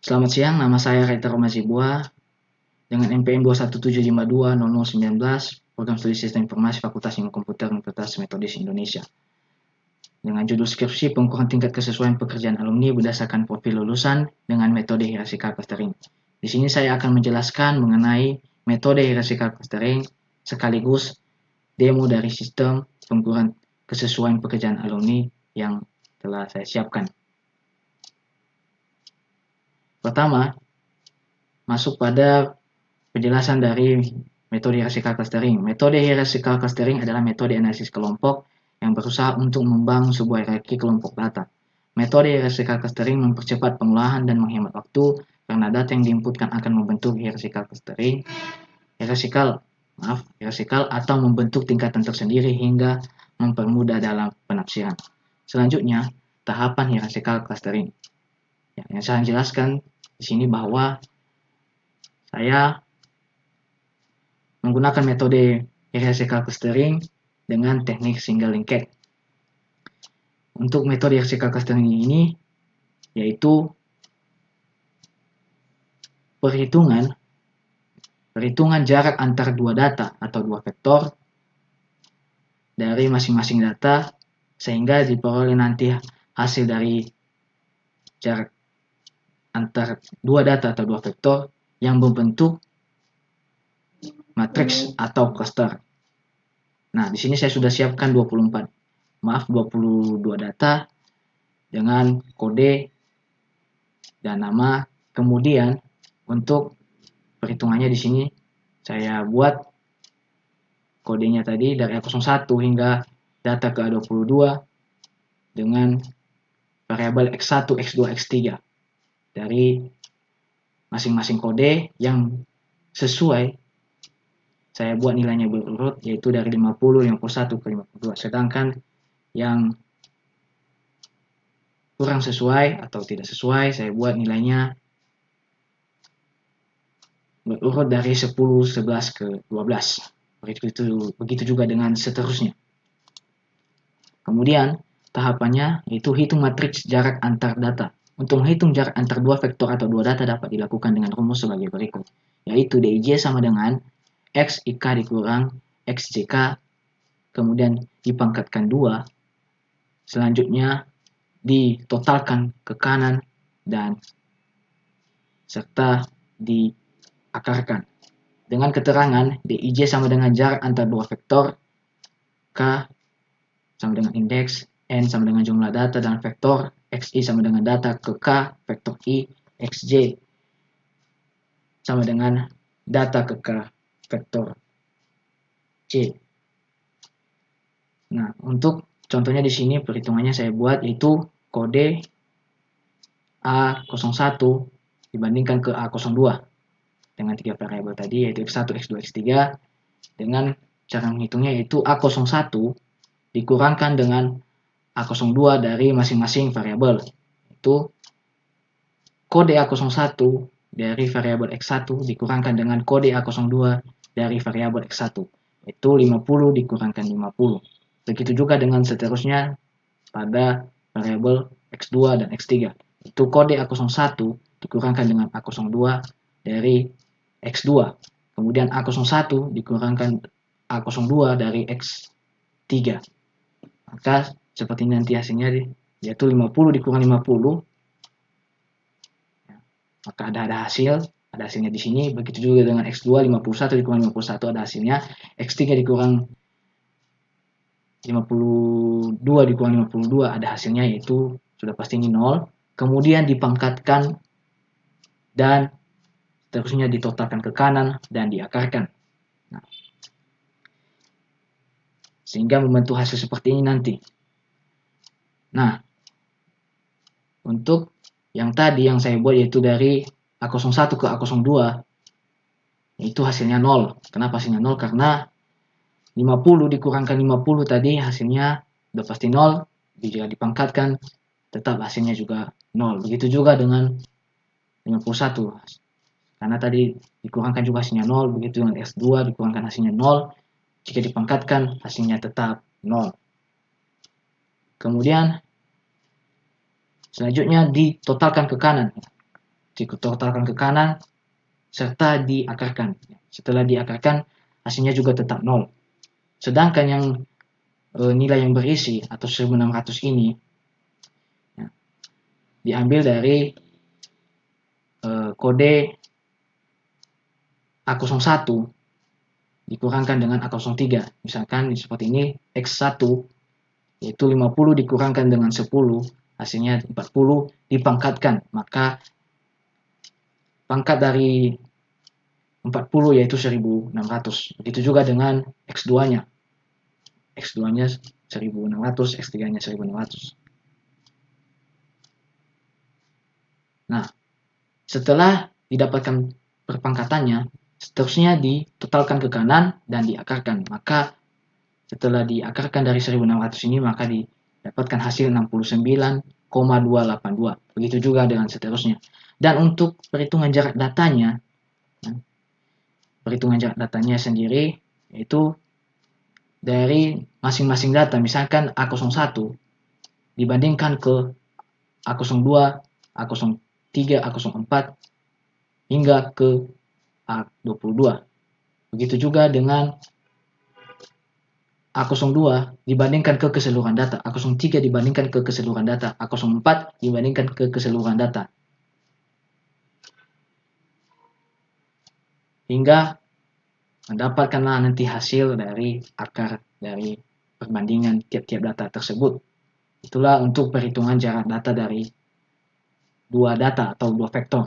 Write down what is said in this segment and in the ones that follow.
Selamat siang, nama saya Reiter Mazibua dengan NPM 217520019, Program Studi Sistem Informasi Fakultas Ilmu Komputer Universitas Metodis Indonesia. Dengan judul skripsi pengukuran tingkat kesesuaian pekerjaan alumni berdasarkan profil lulusan dengan metode hierarchical clustering. Di sini saya akan menjelaskan mengenai metode hierarchical clustering sekaligus demo dari sistem pengukuran kesesuaian pekerjaan alumni yang telah saya siapkan. Pertama, masuk pada penjelasan dari metode hierarchical clustering. Metode hierarchical clustering adalah metode analisis kelompok yang berusaha untuk membangun sebuah hierarki kelompok data. Metode hierarchical clustering mempercepat pengolahan dan menghemat waktu karena data yang diinputkan akan membentuk hierarchical atau membentuk tingkatan tersendiri hingga mempermudah dalam penafsiran. Selanjutnya, tahapan hierarchical clustering. Yang saya jelaskan di sini bahwa saya menggunakan metode hierarchical clustering dengan teknik single linked. Untuk metode hierarchical clustering ini yaitu perhitungan jarak antar dua data atau dua vektor dari masing-masing data sehingga diperoleh nanti hasil dari jarak antar dua data atau dua vektor yang berbentuk matriks atau cluster. Nah, di sini saya sudah siapkan 22 data dengan kode dan nama. Kemudian untuk perhitungannya di sini saya buat kodenya tadi dari A01 hingga data ke A22 dengan variabel X1, X2, X3 dari masing-masing kode yang sesuai saya buat nilainya berurut yaitu dari 50, 51 ke 52. Sedangkan yang kurang sesuai atau tidak sesuai saya buat nilainya berurut dari 10, 11 ke 12. Begitu juga dengan seterusnya. Kemudian tahapannya yaitu hitung matriks jarak antar data. Untuk menghitung jarak antar dua vektor atau dua data dapat dilakukan dengan rumus sebagai berikut, yaitu Dij sama dengan XIK dikurang XJK, kemudian dipangkatkan 2, selanjutnya ditotalkan ke kanan dan serta diakarkan. Dengan keterangan Dij sama dengan jarak antar dua vektor, K sama dengan indeks, N sama dengan jumlah data dan vektor, Xi sama dengan data ke K vektor I, Xj sama dengan data ke K vektor C. Nah, untuk contohnya di sini perhitungannya saya buat yaitu kode A01 dibandingkan ke A02 dengan tiga variabel tadi yaitu X1, X2, X3 dengan cara menghitungnya yaitu A01 dikurangkan dengan A02 dari masing-masing variabel. Itu kode A01 dari variabel X1 dikurangkan dengan kode A02 dari variabel X1. Itu 50 dikurangkan 50. Begitu juga dengan seterusnya pada variabel X2 dan X3. Itu kode A01 dikurangkan dengan A02 dari X2. Kemudian A01 dikurangkan A02 dari X3. Maka seperti nanti hasilnya yaitu 50 dikurang 50. Maka ada hasilnya di sini. Begitu juga dengan X2 51 dikurang 51 ada hasilnya. X3 dikurang 52 dikurang 52 ada hasilnya yaitu sudah pasti ini 0. Kemudian dipangkatkan dan seterusnya ditotalkan ke kanan dan diakarkan. Nah, sehingga membentuk hasil seperti ini nanti. Nah, untuk yang tadi yang saya buat yaitu dari A01 ke A02 itu hasilnya 0. Kenapa hasilnya 0? Karena 50 dikurangkan 50 tadi hasilnya udah pasti 0. Jika dipangkatkan tetap hasilnya juga 0. Begitu juga dengan 51. Karena tadi dikurangkan juga hasilnya 0. Begitu dengan S2 dikurangkan hasilnya 0. Jika dipangkatkan hasilnya tetap 0. Kemudian selanjutnya ditotalkan ke kanan. ditotalkan ke kanan, serta diakarkan. Setelah diakarkan, hasilnya juga tetap 0. Sedangkan yang nilai yang berisi atau 1600 ini ya, diambil dari kode A01 dikurangkan dengan A03. Misalkan seperti ini, X1 yaitu 50 dikurangkan dengan 10, hasilnya 40 dipangkatkan. Maka pangkat dari 40 yaitu 1600. Begitu juga dengan X2-nya. X2-nya 1600, X3-nya 1600. Nah, setelah didapatkan perpangkatannya, seterusnya ditotalkan ke kanan dan diakarkan. Maka setelah diakarkan dari 1600 ini, maka didapatkan hasil 69,282. Begitu juga dengan seterusnya. Dan untuk perhitungan jarak datanya, sendiri yaitu dari masing-masing data. Misalkan A01 dibandingkan ke A02, A03, A04 hingga ke A22. Begitu juga dengan A02 dibandingkan ke keseluruhan data, A03 dibandingkan ke keseluruhan data, A04 dibandingkan ke keseluruhan data. Hingga mendapatkanlah nanti hasil dari akar dari perbandingan tiap-tiap data tersebut. Itulah untuk perhitungan jarak data dari dua data atau dua vektor.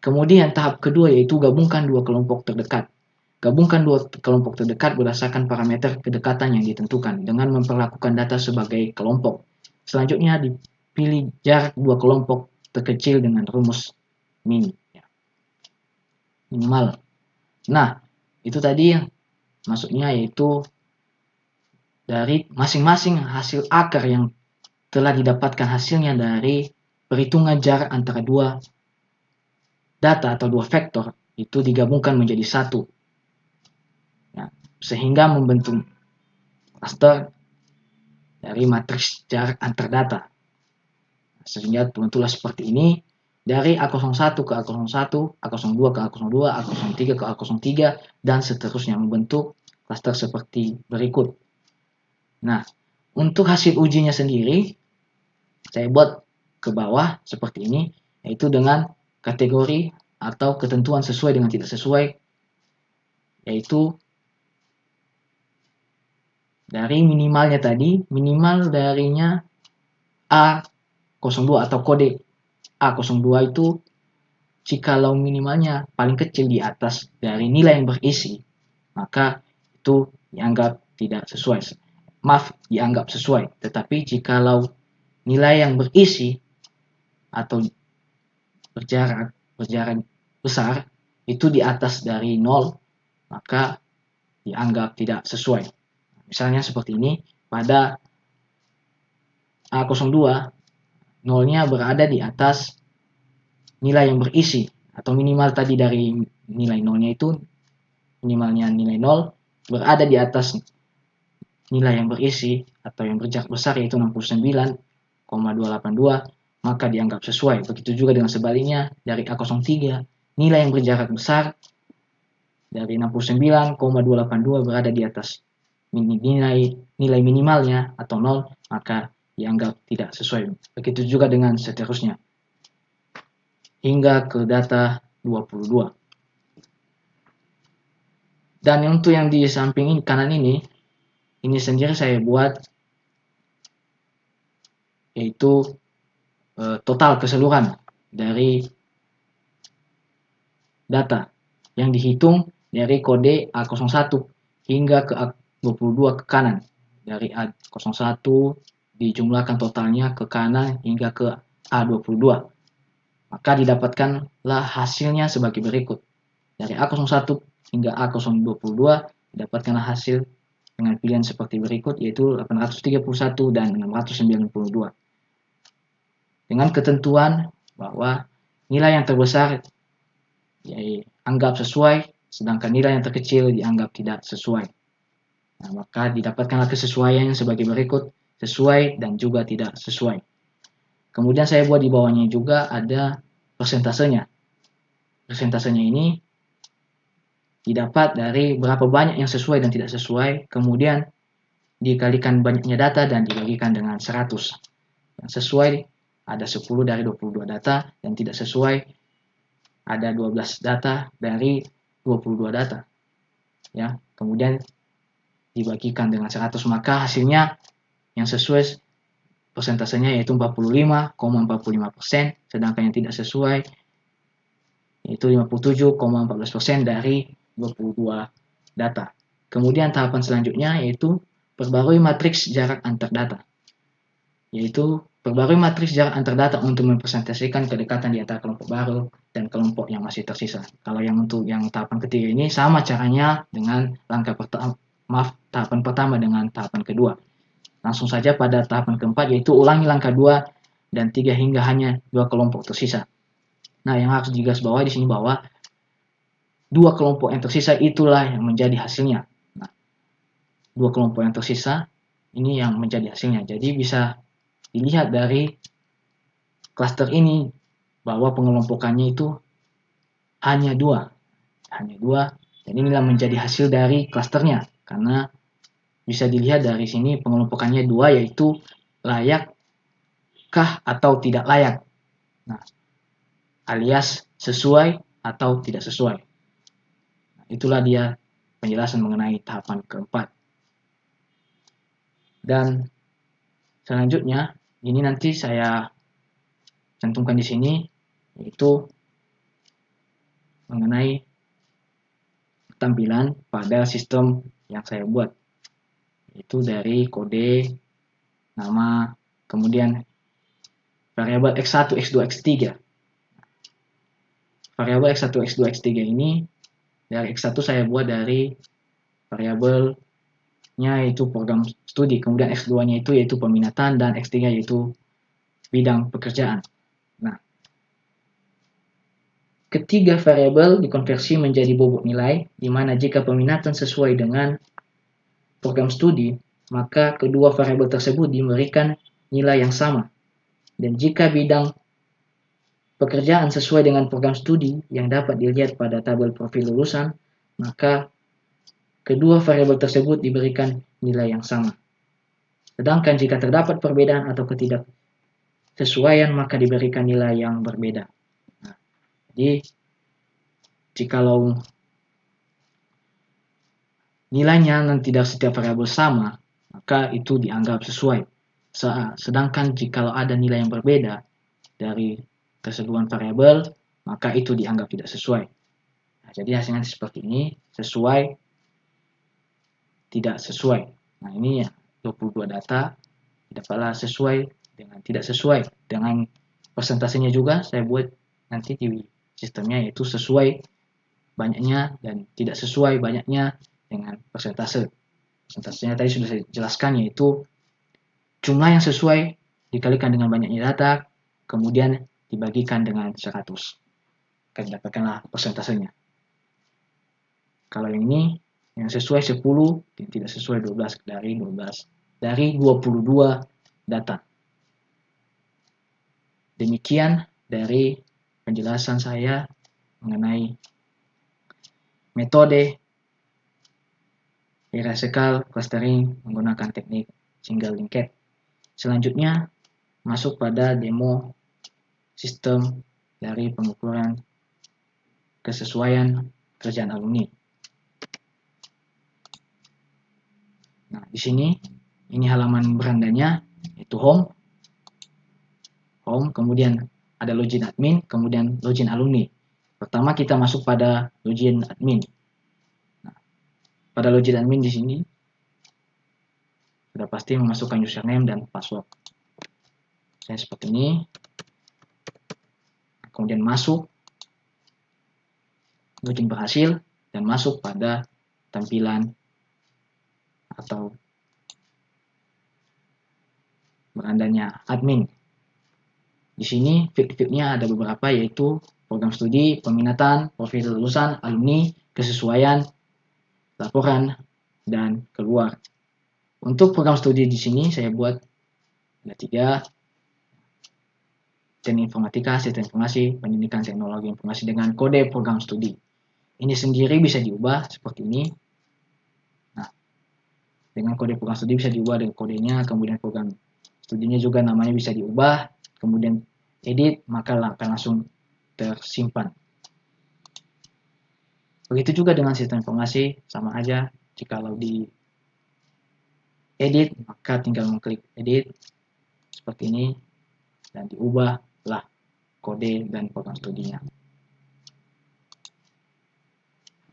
Kemudian tahap kedua yaitu gabungkan dua kelompok terdekat. Gabungkan dua kelompok terdekat berdasarkan parameter kedekatan yang ditentukan dengan memperlakukan data sebagai kelompok. Selanjutnya dipilih jarak dua kelompok terkecil dengan rumus minimal. Nah, itu tadi maksudnya yaitu dari masing-masing hasil akar yang telah didapatkan hasilnya dari perhitungan jarak antara dua data atau dua vektor itu digabungkan menjadi satu. Ya, sehingga membentuk klaster dari matriks jarak antar data. Sehingga terbentuklah seperti ini. Dari A01 ke A01, A02 ke A02, A03 ke A03, dan seterusnya membentuk klaster seperti berikut. Nah, untuk hasil ujinya sendiri, saya buat ke bawah seperti ini, yaitu dengan kategori atau ketentuan sesuai dengan tidak sesuai, yaitu dari minimalnya tadi, minimal darinya A02 atau kode A02 itu jikalau minimalnya paling kecil di atas dari nilai yang berisi, maka itu dianggap tidak sesuai. Dianggap sesuai. Tetapi jikalau nilai yang berisi atau berjarak besar itu di atas dari 0, maka dianggap tidak sesuai. Misalnya seperti ini, pada A02 nolnya berada di atas nilai yang berisi, atau minimal tadi dari nilai nolnya itu, minimalnya nilai 0 berada di atas nilai yang berisi atau yang berjarak besar yaitu 69,282, maka dianggap sesuai. Begitu juga dengan sebaliknya, dari A03 nilai yang berjarak besar dari 69,282 berada di atas nilai minimalnya atau 0, maka dianggap tidak sesuai. Begitu juga dengan seterusnya hingga ke data 22. Dan untuk yang di samping kanan ini sendiri saya buat yaitu total keseluruhan dari data yang dihitung dari kode A01 hingga ke A22 ke kanan. Dari A01 dijumlahkan totalnya ke kanan hingga ke A22. Maka didapatkanlah hasilnya sebagai berikut. Dari A01 hingga A022 didapatkanlah hasil dengan pilihan seperti berikut, yaitu 831 dan 692. Dengan ketentuan bahwa nilai yang terbesar dianggap sesuai, sedangkan nilai yang terkecil dianggap tidak sesuai. Nah, maka didapatkanlah kesesuaiannya sebagai berikut, sesuai dan juga tidak sesuai. Kemudian saya buat di bawahnya juga ada persentasenya. Persentasenya ini didapat dari berapa banyak yang sesuai dan tidak sesuai, kemudian dikalikan banyaknya data dan dibagikan dengan 100. Yang sesuai ada 10 dari 22 data, yang tidak sesuai ada 12 data dari 22 data. Ya, kemudian dibagikan dengan 100, maka hasilnya yang sesuai persentasenya yaitu 45,45%, sedangkan yang tidak sesuai yaitu 57,14% dari 22 data. Kemudian tahapan selanjutnya yaitu perbarui matriks jarak antar data. Yaitu perbarui matriks jarak antar data untuk mempresentasikan kedekatan di antara kelompok baru dan kelompok yang masih tersisa. Kalau yang untuk yang tahapan ketiga ini sama caranya dengan tahapan pertama dengan tahapan kedua. Langsung saja pada tahapan keempat yaitu ulangi langkah 2 dan 3 hingga hanya 2 kelompok tersisa. Nah, yang harus digarisbawahi di sini bahwa 2 kelompok yang tersisa itulah yang menjadi hasilnya. Nah, 2 kelompok yang tersisa ini yang menjadi hasilnya. Jadi bisa dilihat dari klaster ini bahwa pengelompokannya itu hanya 2. Hanya 2, dan inilah menjadi hasil dari klasternya. Karena bisa dilihat dari sini pengelompokannya 2 yaitu layakkah atau tidak layak. Nah, alias sesuai atau tidak sesuai. Nah, itulah dia penjelasan mengenai tahapan keempat. Dan selanjutnya ini nanti saya cantumkan di sini yaitu mengenai tampilan pada sistem yang saya buat, yaitu dari kode, nama, kemudian variabel X1, X2, X3. Variabel X1, X2, X3 ini dari X1 saya buat dari variabelnya yaitu program studi, kemudian X2-nya itu yaitu peminatan, dan X3 yaitu bidang pekerjaan. Nah, ketiga variabel dikonversi menjadi bobot nilai, di mana jika peminatan sesuai dengan program studi, maka kedua variabel tersebut diberikan nilai yang sama. Dan jika bidang pekerjaan sesuai dengan program studi yang dapat dilihat pada tabel profil lulusan, maka kedua variabel tersebut diberikan nilai yang sama. Sedangkan jika terdapat perbedaan atau ketidaksesuaian, maka diberikan nilai yang berbeda. Nah, jadi jikalau nilainya tidak setiap variabel sama, maka itu dianggap sesuai. Sedangkan jikalau ada nilai yang berbeda dari keseluruhan variabel, maka itu dianggap tidak sesuai. Nah, jadi hasilnya seperti ini, sesuai, tidak sesuai. Nah, ini ya 22 data, dapatlah sesuai dengan tidak sesuai. Dengan persentasenya juga saya buat nanti di sistemnya, yaitu sesuai banyaknya dan tidak sesuai banyaknya dengan persentase. Persentasenya tadi sudah saya jelaskan, yaitu jumlah yang sesuai dikalikan dengan banyaknya data, kemudian dibagikan dengan 100. Akan dapatkanlah persentasenya. Kalau yang ini, yang sesuai 10, yang tidak sesuai 12 dari 22 data. Demikian dari penjelasan saya mengenai metode hierarchical clustering menggunakan teknik single linked. Selanjutnya, masuk pada demo sistem dari pengukuran kesesuaian kerjaan alumni. Nah, di sini ini halaman berandanya, yaitu home, kemudian ada login admin, kemudian login alumni. Pertama kita masuk pada login admin. Nah, pada login admin di sini sudah pasti memasukkan username dan password. Saya seperti ini. Kemudian masuk, login berhasil, dan masuk pada tampilan atau berandanya admin. Di sini field-fieldnya ada beberapa, yaitu program studi, peminatan, profil lulusan, alumni, kesesuaian, laporan, dan keluar. Untuk program studi di sini saya buat ada 3. teknik informatika, sistem informasi, pendidikan teknologi informasi dengan kode program studi. Ini sendiri bisa diubah seperti ini. Nah, dengan kode program studi bisa diubah dengan kodenya, kemudian program studinya juga namanya bisa diubah, kemudian edit, maka akan langsung tersimpan. Begitu juga dengan sistem informasi, sama aja. Jikalau di edit, maka tinggal mengklik edit seperti ini dan diubahlah kode dan program studinya.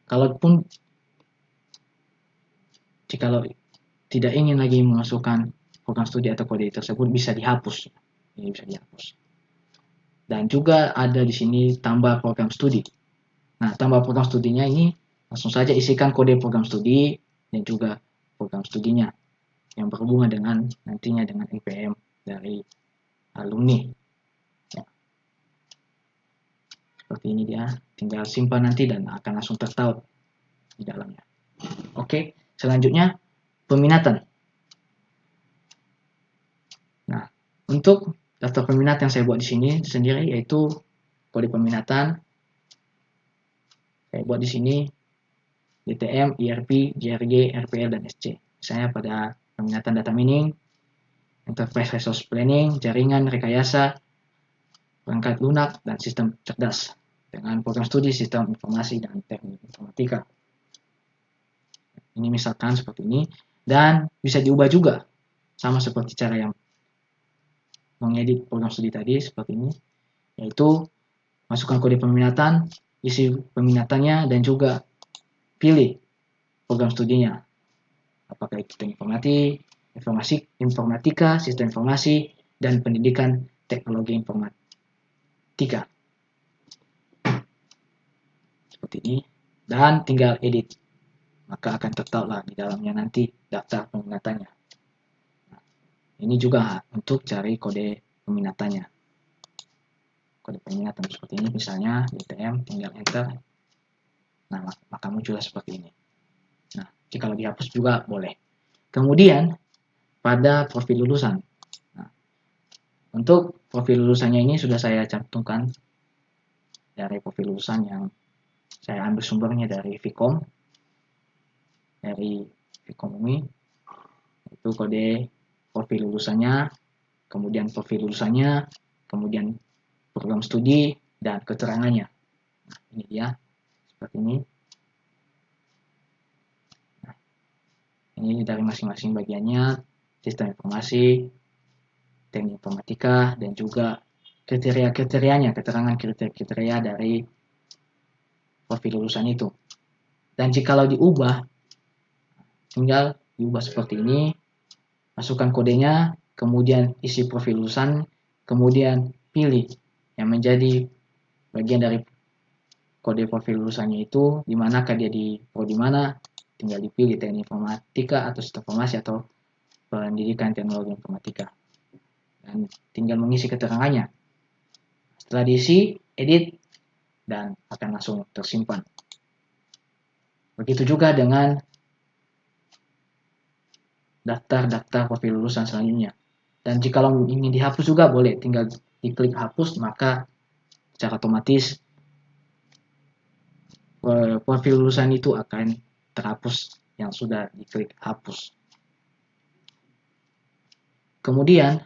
Kalaupun jikalau tidak ingin lagi memasukkan program studi atau kode tersebut, bisa dihapus. Ini bisa dihapus. Dan juga ada di sini tambah program studi. Nah, tambah program studinya ini langsung saja isikan kode program studi dan juga program studinya yang berhubungan dengan nantinya dengan NPM dari alumni. Ya. Seperti ini dia, tinggal simpan nanti dan akan langsung tertaut di dalamnya. Oke, selanjutnya peminatan. Nah, untuk daftar peminat yang saya buat di sini sendiri yaitu kode peminatan. Saya buat di sini DTM, IRP, JRG, RPL, dan SC. Misalnya pada peminatan data mining, enterprise resource planning, jaringan, rekayasa, perangkat lunak, dan sistem cerdas. Dengan program studi sistem informasi dan teknik informatika. Ini misalkan seperti ini. Dan bisa diubah juga. Sama seperti cara yang mengedit program studi tadi, seperti ini. Yaitu, masukkan kode peminatan, isi peminatannya, dan juga pilih program studinya. Apakah itu teknik informatika, sistem informasi, dan pendidikan teknologi informatika. Seperti ini. Dan tinggal edit. Maka akan tertautlah di dalamnya nanti daftar peminatannya. Nah, ini juga untuk cari kode peminatannya. Kode peminatan seperti ini, misalnya DTM, tinggal enter. Nah, maka muncul seperti ini. Nah, jika dihapus juga boleh. Kemudian, pada profil lulusan. Nah, untuk profil lulusannya ini sudah saya cantumkan dari profil lulusan yang saya ambil sumbernya dari Vkom. Dari Vkom UI. Itu kode profil lulusannya, kemudian profil lulusannya, kemudian program studi, dan keterangannya. Nah, ini dia, seperti ini. Nah, ini dari masing-masing bagiannya, sistem informasi, teknik informatika, dan juga kriteria-kriterianya, keterangan kriteria-kriteria dari profil lulusan itu. Dan jikalau diubah, tinggal diubah seperti ini, masukkan kodenya, kemudian isi profil lulusan, kemudian pilih yang menjadi bagian dari kode profil lulusannya itu, di manakah dia di prodi mana, tinggal dipilih teknik informatika atau sistem informasi atau pendidikan teknologi informatika. Dan tinggal mengisi keterangannya. Setelah diisi, edit, dan akan langsung tersimpan. Begitu juga dengan daftar profil lulusan selanjutnya. Dan jika ingin dihapus juga boleh, tinggal diklik hapus, maka secara otomatis profil lulusan itu akan terhapus yang sudah diklik hapus. Kemudian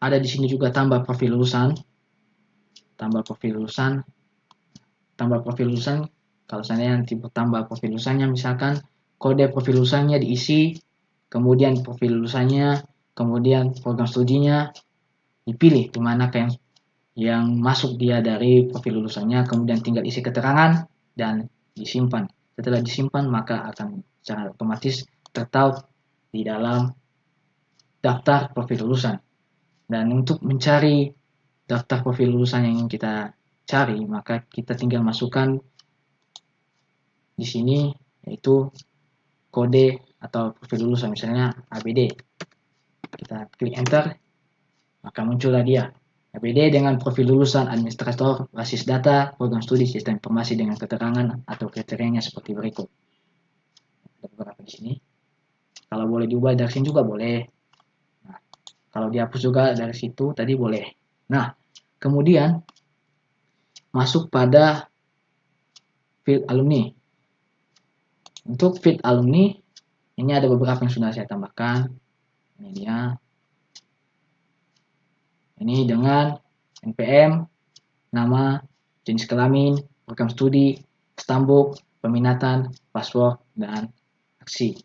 ada di sini juga tambah profil lulusan. Tambah profil lulusan. Kalau saya nanti tambah profil lulusannya, misalkan kode profil lulusannya diisi, kemudian profil lulusannya, kemudian program studinya dipilih di mana yang masuk dia dari profil lulusannya, kemudian tinggal isi keterangan dan disimpan. Setelah disimpan, maka akan secara otomatis tertaut di dalam daftar profil lulusan. Dan untuk mencari daftar profil lulusan yang ingin kita cari, maka kita tinggal masukkan di sini yaitu kode atau profil lulusan, misalnya ABD. Kita klik enter, maka muncullah dia. ABD dengan profil lulusan administrator basis data, program studi sistem informasi dengan keterangan atau kriterianya seperti berikut. Ada beberapa di sini. Kalau boleh diubah dari sini juga boleh. Nah, kalau dihapus juga dari situ tadi boleh. Nah, Kemudian masuk pada field alumni. Untuk field alumni ini ada beberapa yang sudah saya tambahkan. Ini dia. Ini dengan NPM, nama, jenis kelamin, program studi, stambuk, peminatan, password, dan aksi.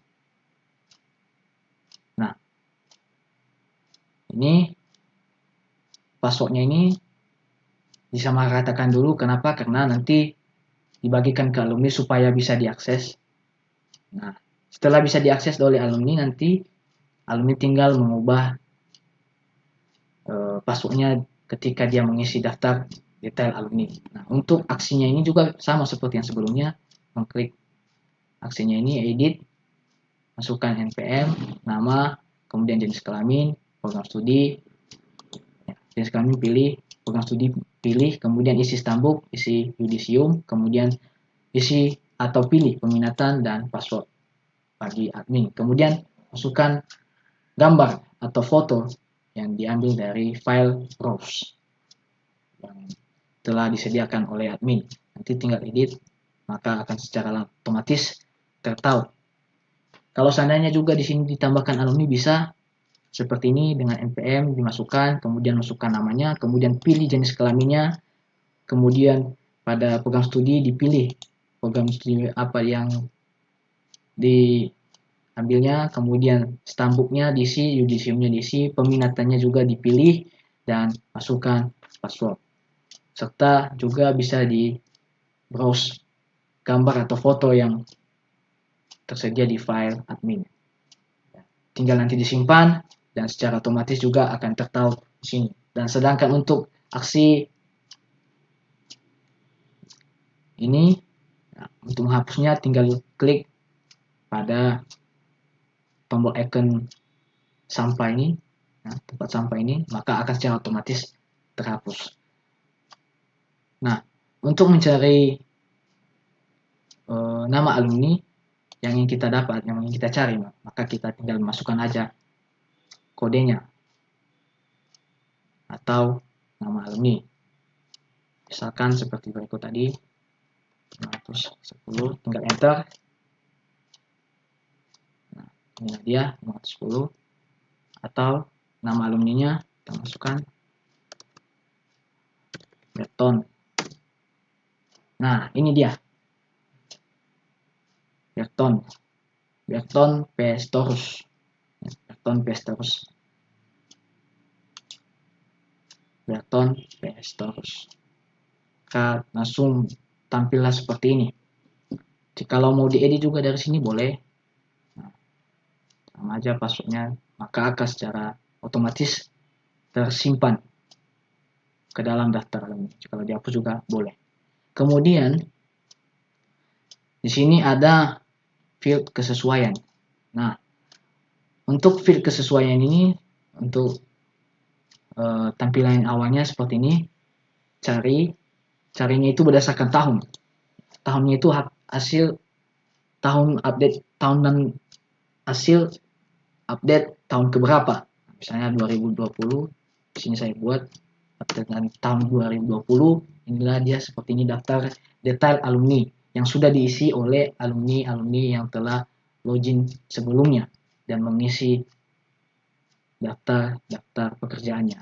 Nah, ini passwordnya ini disamaratakan dulu. Kenapa? Karena nanti dibagikan ke alumni supaya bisa diakses. Nah, setelah bisa diakses oleh alumni, nanti alumni tinggal mengubah passwordnya ketika dia mengisi daftar detail alumni. Nah, untuk aksinya ini juga sama seperti yang sebelumnya. Mengklik aksinya ini, edit, masukkan NPM, nama, kemudian jenis kelamin, program studi, jenis kelamin pilih, program studi pilih, kemudian isi stambuk, isi yudisium, kemudian isi atau pilih peminatan dan password bagi admin. Kemudian masukkan gambar atau foto yang diambil dari file browse yang telah disediakan oleh admin. Nanti tinggal edit, maka akan secara otomatis tertaut. Kalau seandainya juga di sini ditambahkan alumni, bisa seperti ini dengan NPM dimasukkan, kemudian masukkan namanya, kemudian pilih jenis kelaminnya, kemudian pada program studi dipilih program studi apa yang diambilnya, kemudian stambuknya diisi, yudisiumnya diisi, peminatannya juga dipilih, dan masukkan password. Serta juga bisa di browse gambar atau foto yang tersedia di file admin. Tinggal nanti disimpan dan secara otomatis juga akan tertaut di sini. Dan sedangkan untuk aksi ini, untuk menghapusnya tinggal klik pada tombol icon sampah ini, tempat sampah ini, maka akan secara otomatis terhapus. Nah, untuk mencari nama alumni yang ingin kita dapat, yang ingin kita cari, maka kita tinggal masukkan aja kodenya atau nama alumni. Misalkan seperti berikut tadi, 510, tinggal enter. Nah, inilah dia 510. Atau nama alumninya kita masukkan Berton. Nah, ini dia Berton Pestorus. Berton Pestorus. Maka langsung tampillah seperti ini. Jika mau diedit juga dari sini boleh. Nah, sama aja passwordnya, maka akan secara otomatis tersimpan ke dalam daftar alumni. Kalau dihapus juga boleh. Kemudian di sini ada field kesesuaian. Nah, untuk field kesesuaian ini, untuk tampilan awalnya seperti ini, carinya itu berdasarkan tahun. Tahunnya itu hasil tahun update tahun dan hasil update tahun keberapa. Misalnya 2020, di sini saya buat update tahun 2020. Inilah dia seperti ini daftar detail alumni yang sudah diisi oleh alumni yang telah login sebelumnya dan mengisi daftar pekerjaannya.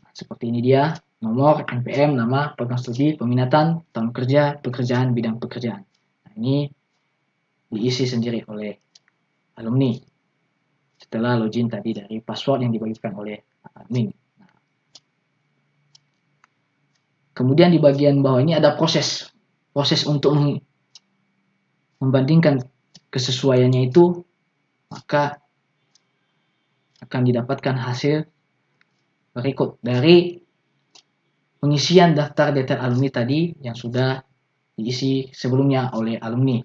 Nah, seperti ini dia, nomor, NPM, nama, program studi, peminatan, tahun kerja, pekerjaan, bidang pekerjaan. Nah, ini diisi sendiri oleh alumni setelah login tadi dari password yang dibagikan oleh admin. Nah, kemudian di bagian bawah ini ada proses untuk membandingkan kesesuaiannya itu, maka akan didapatkan hasil berikut dari pengisian daftar detail alumni tadi yang sudah diisi sebelumnya oleh alumni.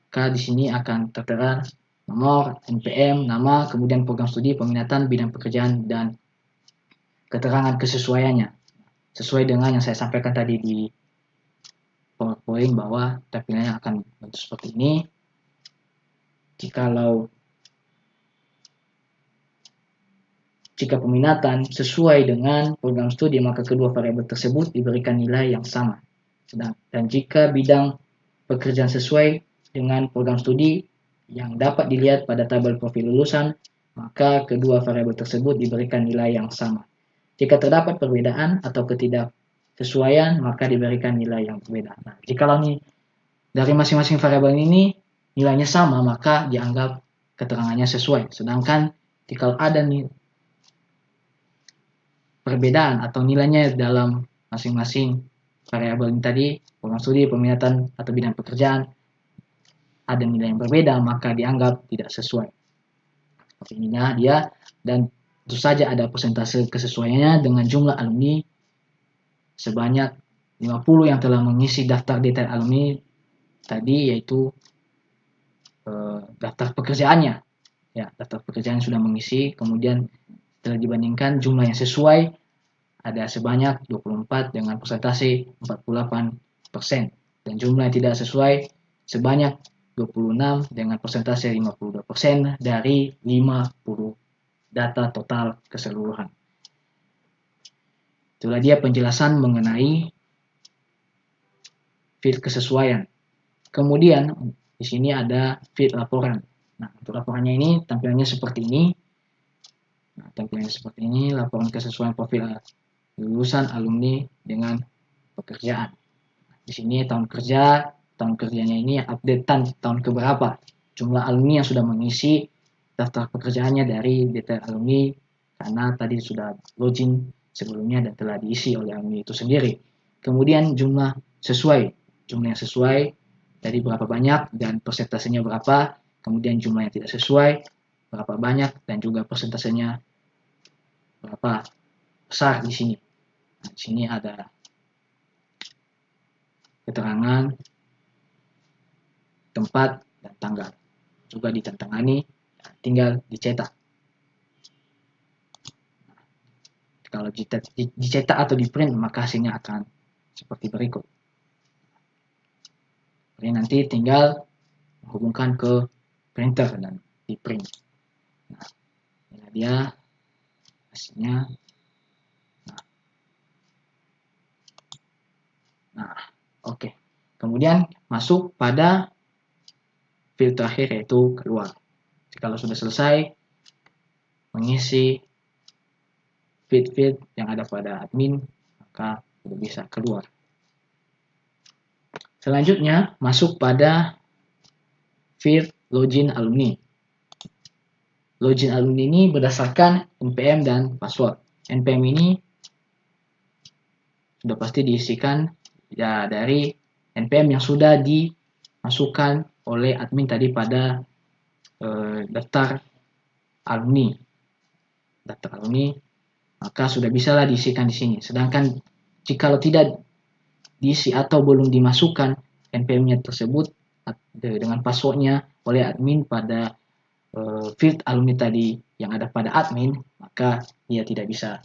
Maka di sini akan tertera nomor, NPM, nama, kemudian program studi, peminatan, bidang pekerjaan, dan keterangan kesesuaiannya. Sesuai dengan yang saya sampaikan tadi di PowerPoint bahwa tampilannya akan bentuk seperti ini. Jikalau Jika peminatan sesuai dengan program studi, maka kedua variabel tersebut diberikan nilai yang sama. Dan jika bidang pekerjaan sesuai dengan program studi yang dapat dilihat pada tabel profil lulusan, maka kedua variabel tersebut diberikan nilai yang sama. Jika terdapat perbedaan atau ketidaksesuaian, maka diberikan nilai yang berbeda. Nah, jikalau nih dari masing-masing variabel ini nilainya sama, maka dianggap keterangannya sesuai. Sedangkan jika ada nih perbedaan atau nilainya dalam masing-masing variabel ini tadi, program studi, peminatan, atau bidang pekerjaan, ada nilai yang berbeda, maka dianggap tidak sesuai. Seperti ininya dia, dan tentu saja ada persentase kesesuaiannya dengan jumlah alumni sebanyak 50 yang telah mengisi daftar detail alumni tadi, yaitu daftar pekerjaannya. Ya, daftar pekerjaan sudah mengisi, kemudian setelah dibandingkan jumlah yang sesuai ada sebanyak 24 dengan persentase 48%, dan jumlah yang tidak sesuai sebanyak 26 dengan persentase 52% dari 50 data total keseluruhan. Itulah dia penjelasan mengenai field kesesuaian. Kemudian di sini ada field laporan. Nah, untuk laporannya ini tampilannya seperti ini. Nah, tampilannya seperti ini, laporan kesesuaian profil lulusan alumni dengan pekerjaan. Di sini tahun kerjanya ini updatean tahun keberapa, jumlah alumni yang sudah mengisi daftar pekerjaannya dari detail alumni, karena tadi sudah login sebelumnya dan telah diisi oleh alumni itu sendiri. Kemudian jumlah yang sesuai tadi berapa banyak dan persentasenya berapa, kemudian jumlah yang tidak sesuai berapa banyak dan juga persentasenya berapa besar di sini. Nah, di sini ada keterangan tempat dan tanggal, juga ditantangani, tinggal dicetak. Kalau dicetak atau di print, maka hasilnya akan seperti berikut. Jadi nanti tinggal menghubungkan ke printer dan di print. Nah, ini dia hasilnya. Nah, oke. Kemudian masuk pada field terakhir, yaitu keluar. Kalau sudah selesai mengisi field yang ada pada admin, maka sudah bisa keluar. Selanjutnya masuk pada field login alumni. Login alumni ini berdasarkan NPM dan password. NPM ini sudah pasti diisikan ya dari NPM yang sudah dimasukkan oleh admin tadi pada daftar alumni. Daftar alumni, maka sudah bisalah diisikan di sini. Sedangkan jikalau tidak diisi atau belum dimasukkan NPM-nya tersebut dengan passwordnya oleh admin pada field alumni tadi yang ada pada admin, maka dia tidak bisa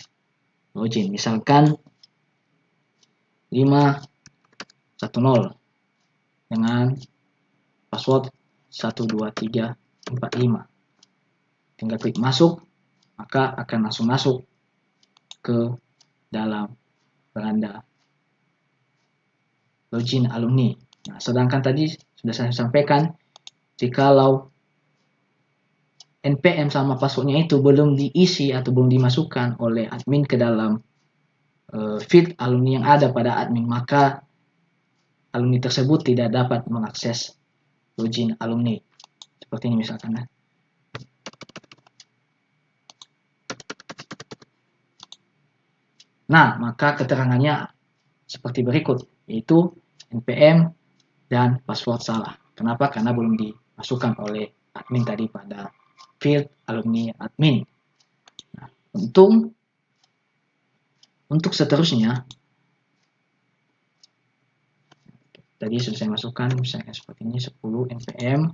login. Misalkan 510 dengan password 12345. Tinggal klik masuk, maka akan langsung masuk ke dalam beranda login alumni. Nah, sedangkan tadi sudah saya sampaikan, jikalau NPM sama passwordnya itu belum diisi atau belum dimasukkan oleh admin ke dalam field alumni yang ada pada admin, maka alumni tersebut tidak dapat mengakses login alumni. Seperti ini misalkan. Nah, maka keterangannya seperti berikut, yaitu NPM dan password salah. Kenapa? Karena belum dimasukkan oleh admin tadi pada field alumni admin. Nah, untuk seterusnya, tadi sudah saya masukkan misalnya seperti ini, 10 NPM,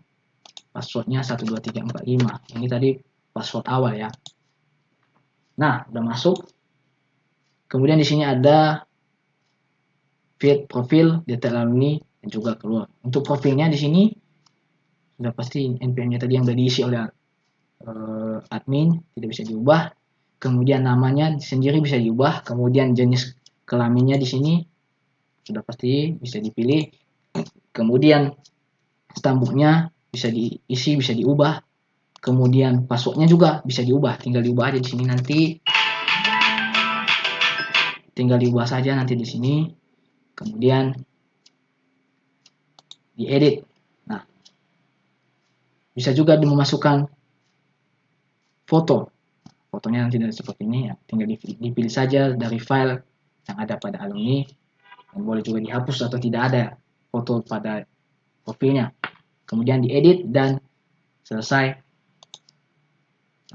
passwordnya 12345. Ini tadi password awal ya. Nah, udah masuk. Kemudian di sini ada field profil, detail alumni, dan juga keluar. Untuk profilnya di sini sudah pasti NPM-nya tadi yang sudah diisi oleh admin, tidak bisa diubah. kemudian namanya sendiri bisa diubah, kemudian jenis kelaminnya di sini sudah pasti bisa dipilih, kemudian stambuknya bisa diisi, bisa diubah, kemudian passwordnya juga bisa diubah, tinggal diubah aja di sini nanti, tinggal diubah saja nanti di sini, kemudian diedit. Nah, bisa juga memasukkan fotonya nanti dari seperti ini ya, tinggal dipilih saja dari file yang ada pada alumni, dan boleh juga dihapus atau tidak ada foto pada profilnya, kemudian diedit dan selesai,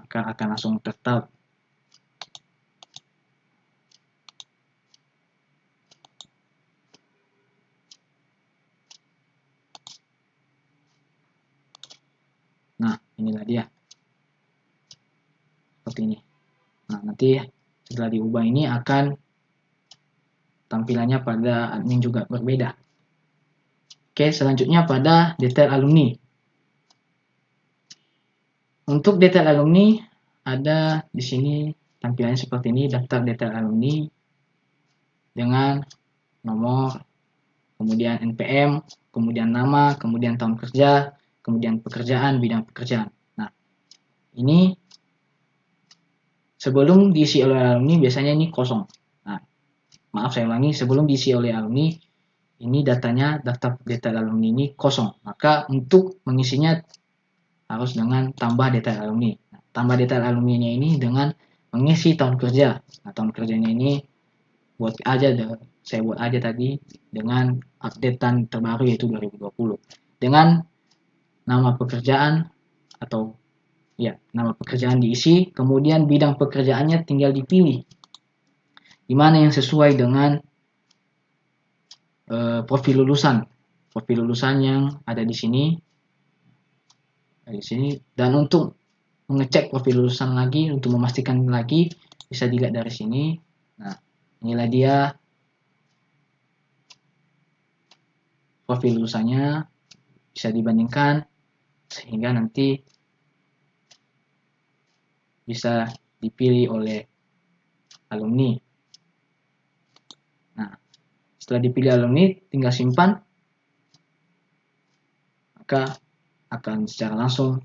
maka akan langsung tertap. Nah, inilah dia seperti ini. Nah, nanti setelah diubah ini akan tampilannya pada admin juga berbeda. Oke, selanjutnya pada detail alumni. Untuk detail alumni ada di sini tampilannya seperti ini, daftar detail alumni dengan nomor, kemudian NPM, kemudian nama, kemudian tahun kerja, kemudian pekerjaan, bidang pekerjaan. Nah, ini sebelum diisi oleh alumni biasanya ini kosong. Nah, maaf saya ulangi, sebelum diisi oleh alumni ini datanya, daftar detail alumni ini kosong. Maka untuk mengisinya harus dengan tambah detail alumni. Nah, tambah detail alumni-nya ini dengan mengisi tahun kerja. Nah, tahun kerjanya ini saya buat aja tadi dengan updatean terbaru yaitu 2020. Dengan nama pekerjaan atau ya, nama pekerjaan diisi, kemudian bidang pekerjaannya tinggal dipilih. Di mana yang sesuai dengan profil lulusan. Profil lulusan yang ada di sini. Dan untuk mengecek profil lulusan lagi, untuk memastikan lagi, bisa dilihat dari sini. Nah, inilah dia profil lulusannya, bisa dibandingkan sehingga nanti bisa dipilih oleh alumni. Nah, setelah dipilih alumni, tinggal simpan, maka akan secara langsung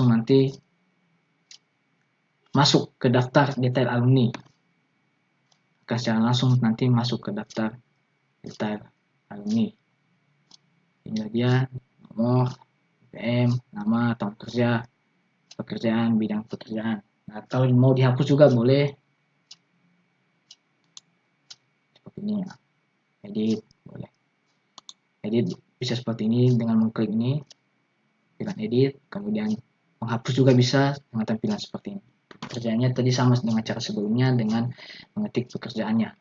nanti masuk ke daftar detail alumni. Akan secara langsung nanti masuk ke daftar detail alumni. Inilah dia nomor, PM, nama, tahun kerja, pekerjaan, bidang pekerjaan. Nah, kalau mau dihapus juga boleh. Seperti ini ya. Edit, boleh. Edit bisa seperti ini dengan mengklik ini, tampilan edit, kemudian menghapus juga bisa dengan tampilan seperti ini. Pekerjaannya tadi sama dengan cara sebelumnya dengan mengetik pekerjaannya.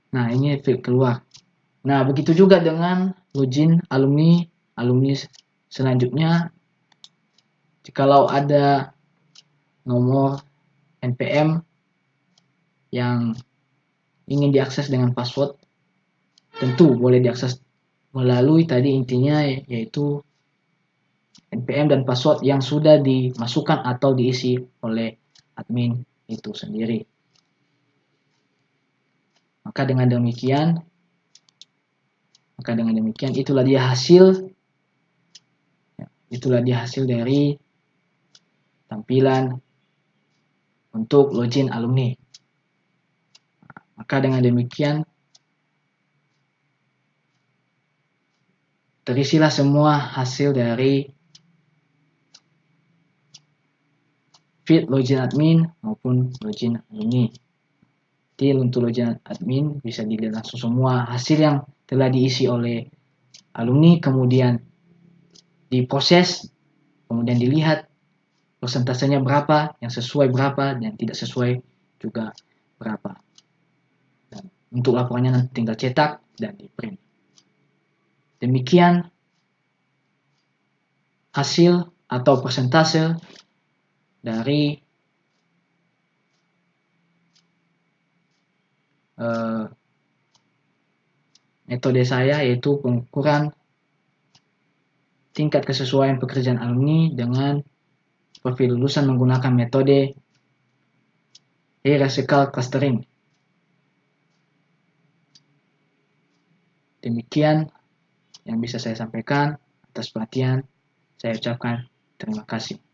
Nah, ini field keluar. Nah, begitu juga dengan login alumni selanjutnya. Jikalau ada nomor NPM yang ingin diakses dengan password, tentu boleh diakses melalui tadi intinya yaitu NPM dan password yang sudah dimasukkan atau diisi oleh admin itu sendiri. Maka dengan demikian itulah dia hasil dari tampilan untuk login alumni. Maka dengan demikian terisilah semua hasil dari feed login admin maupun login alumni. Jadi untuk login admin bisa dilihat langsung semua hasil yang telah diisi oleh alumni, kemudian diproses, kemudian dilihat persentasenya berapa, yang sesuai berapa, dan tidak sesuai juga berapa. Dan untuk laporannya nanti tinggal cetak dan di print. Demikian hasil atau persentase dari metode saya, yaitu pengukuran tingkat kesesuaian pekerjaan alumni dengan profil lulusan menggunakan metode hierarchical clustering. Demikian yang bisa saya sampaikan. Atas perhatian, saya ucapkan terima kasih.